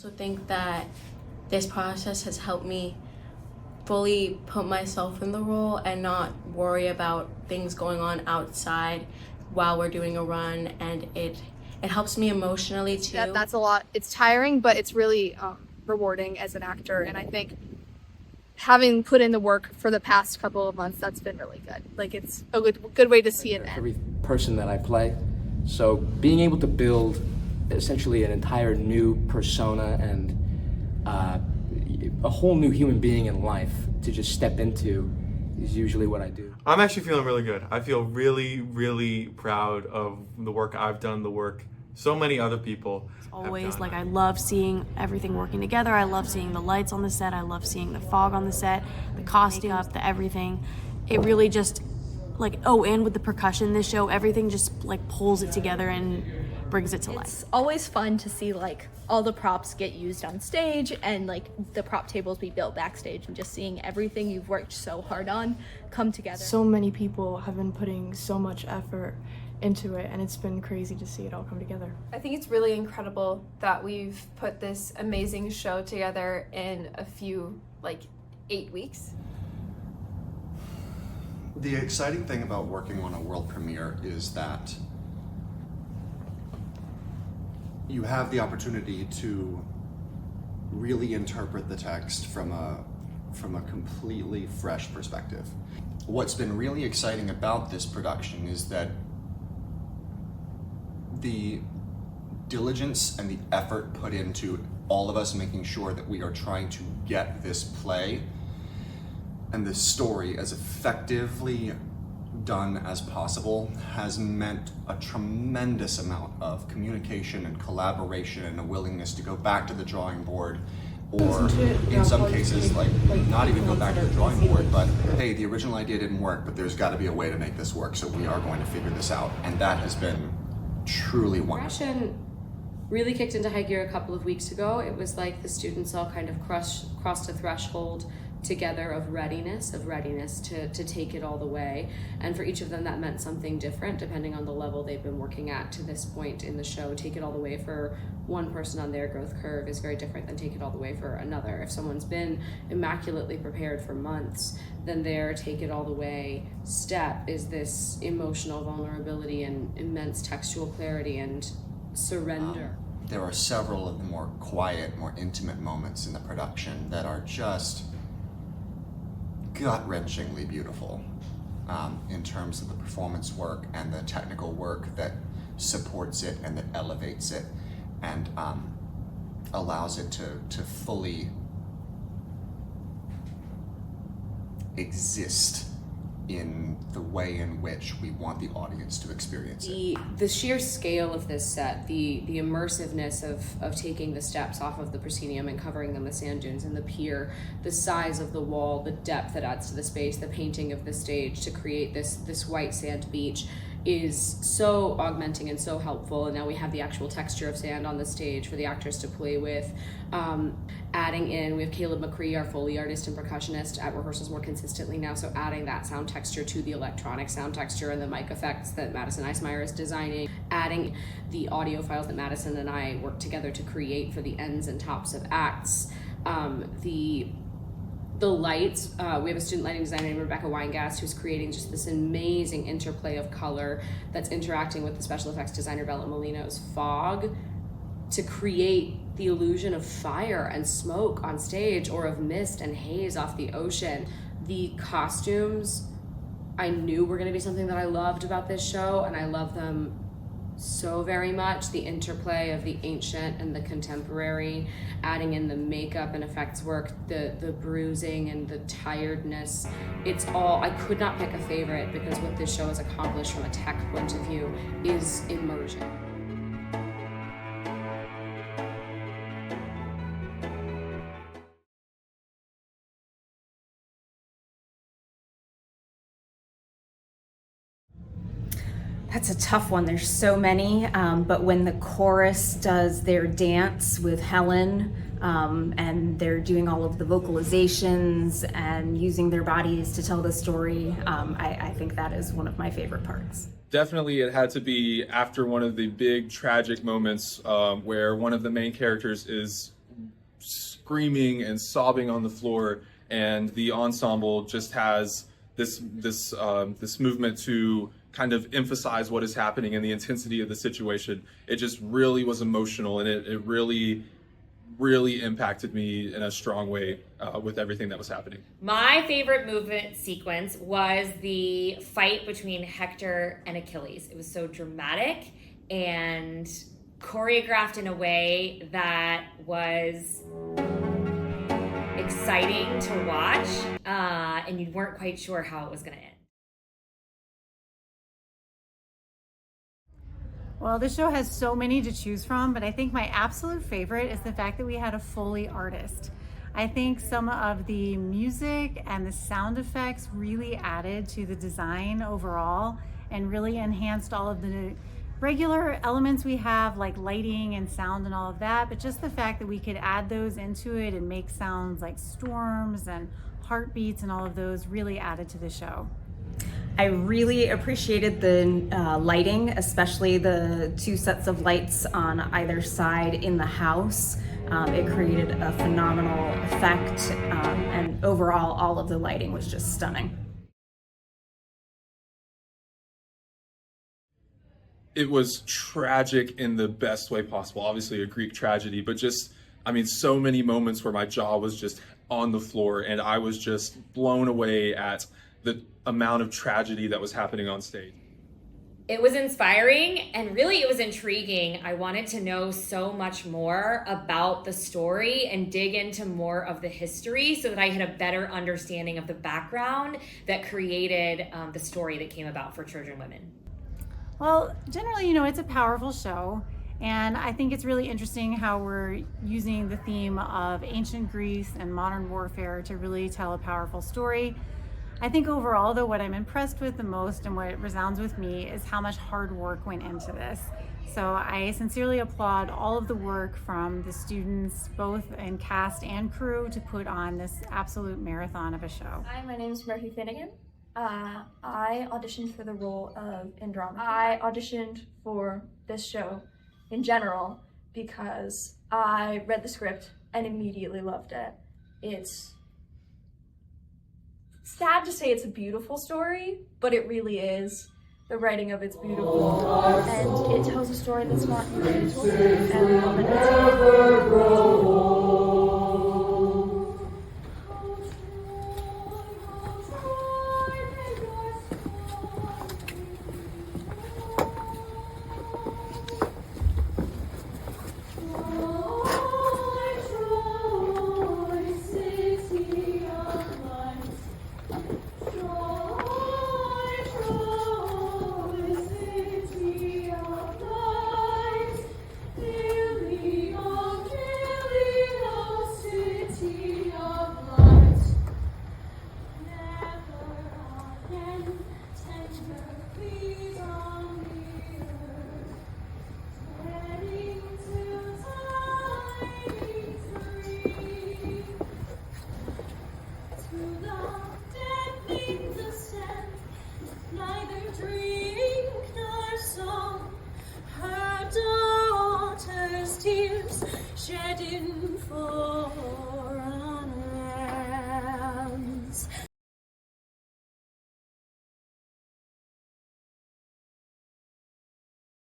also think that this process has helped me fully put myself in the role and not worry about things going on outside while we're doing a run, and it helps me emotionally too. That's a lot. It's tiring, but it's really rewarding as an actor, and I think having put in the work for the past couple of months, that's been really good. Like, it's a good way to see it end. Every person that I play, so being able to build essentially an entire new persona and a whole new human being in life to just step into is usually what I do. I'm actually feeling really good. I feel really, really proud of the work I've done, the work so many other people always like I love seeing everything working together. I love seeing the lights on the set. I love seeing the fog on the set, the costumes, the everything. It really just like, oh, and with the percussion this show, everything just like pulls it together and brings it to life. It's always fun to see like all the props get used on stage and like the prop tables we built backstage, and just seeing everything you've worked so hard on come together. So many people have been putting so much effort into it, and it's been crazy to see it all come together. I think it's really incredible that we've put this amazing show together in a few, like 8 weeks. The exciting thing about working on a world premiere is that you have the opportunity to really interpret the text from a completely fresh perspective. What's been really exciting about this production is that the diligence and the effort put into all of us making sure that we are trying to get this play and this story as effectively done as possible has meant a tremendous amount of communication and collaboration and a willingness to go back to the drawing board, or in some cases like not even go back to the drawing board, but hey, the original idea didn't work, but there's got to be a way to make this work, so we are going to figure this out. And that has been truly wonderful. Progression really kicked into high gear a couple of weeks ago. It was like the students all kind of crossed a threshold together of readiness to take it all the way. And for each of them that meant something different depending on the level they've been working at to this point in the show. Take it all the way for one person on their growth curve is very different than take it all the way for another. If someone's been immaculately prepared for months, then their take it all the way step is this emotional vulnerability and immense textual clarity and surrender. There are several of the more quiet, more intimate moments in the production that are just gut-wrenchingly beautiful in terms of the performance work and the technical work that supports it and that elevates it and allows it to fully exist in the way in which we want the audience to experience it. The sheer scale of this set, the immersiveness of taking the steps off of the proscenium and covering them with sand dunes and the pier, the size of the wall, the depth that adds to the space, the painting of the stage to create this white sand beach is so augmenting and so helpful. And now we have the actual texture of sand on the stage for the actors to play with. Adding in, we have Caleb McCree, our Foley artist and percussionist, at rehearsals more consistently now, so adding that sound texture to the electronic sound texture and the mic effects that Madison Eismeyer is designing, adding the audio files that Madison and I work together to create for the ends and tops of acts. The lights, we have a student lighting designer named Rebecca Weingast who's creating just this amazing interplay of color that's interacting with the special effects designer Bella Molino's fog to create the illusion of fire and smoke on stage or of mist and haze off the ocean. The costumes I knew were gonna be something that I loved about this show, and I love them so very much. The interplay of the ancient and the contemporary, adding in the makeup and effects work, the bruising and the tiredness. It's all, I could not pick a favorite because what this show has accomplished from a tech point of view is immersion. That's a tough one. There's so many, but when the chorus does their dance with Helen and they're doing all of the vocalizations and using their bodies to tell the story, I think that is one of my favorite parts. Definitely it had to be after one of the big tragic moments where one of the main characters is screaming and sobbing on the floor, and the ensemble just has this movement to kind of emphasize what is happening and the intensity of the situation. It just really was emotional, and it really impacted me in a strong way with everything that was happening. My favorite movement sequence was the fight between Hector and Achilles. It was so dramatic and choreographed in a way that was exciting to watch, and you weren't quite sure how it was going to end. Well, this show has so many to choose from, but I think my absolute favorite is the fact that we had a Foley artist. I think some of the music and the sound effects really added to the design overall and really enhanced all of the regular elements we have, like lighting and sound and all of that, but just the fact that we could add those into it and make sounds like storms and heartbeats and all of those really added to the show. I really appreciated the lighting, especially the 2 sets of lights on either side in the house. It created a phenomenal effect, and overall, all of the lighting was just stunning. It was tragic in the best way possible. Obviously a Greek tragedy, but just, I mean, so many moments where my jaw was just on the floor and I was just blown away at the amount of tragedy that was happening on stage. It was inspiring and really it was intriguing. I wanted to know so much more about the story and dig into more of the history so that I had a better understanding of the background that created the story that came about for Trojan Women. Well, generally, you know, it's a powerful show, and I think it's really interesting how we're using the theme of ancient Greece and modern warfare to really tell a powerful story. I think overall, though, what I'm impressed with the most and what resounds with me is how much hard work went into this. So I sincerely applaud all of the work from the students, both in cast and crew, to put on this absolute marathon of a show. Hi, my name is Murphy Finnegan. I auditioned for the role of Andromeda. I auditioned for this show in general because I read the script and immediately loved it. It's sad to say it's a beautiful story, but it really is. The writing of it's beautiful, and it tells a story that's not usual, and I love it. Tender,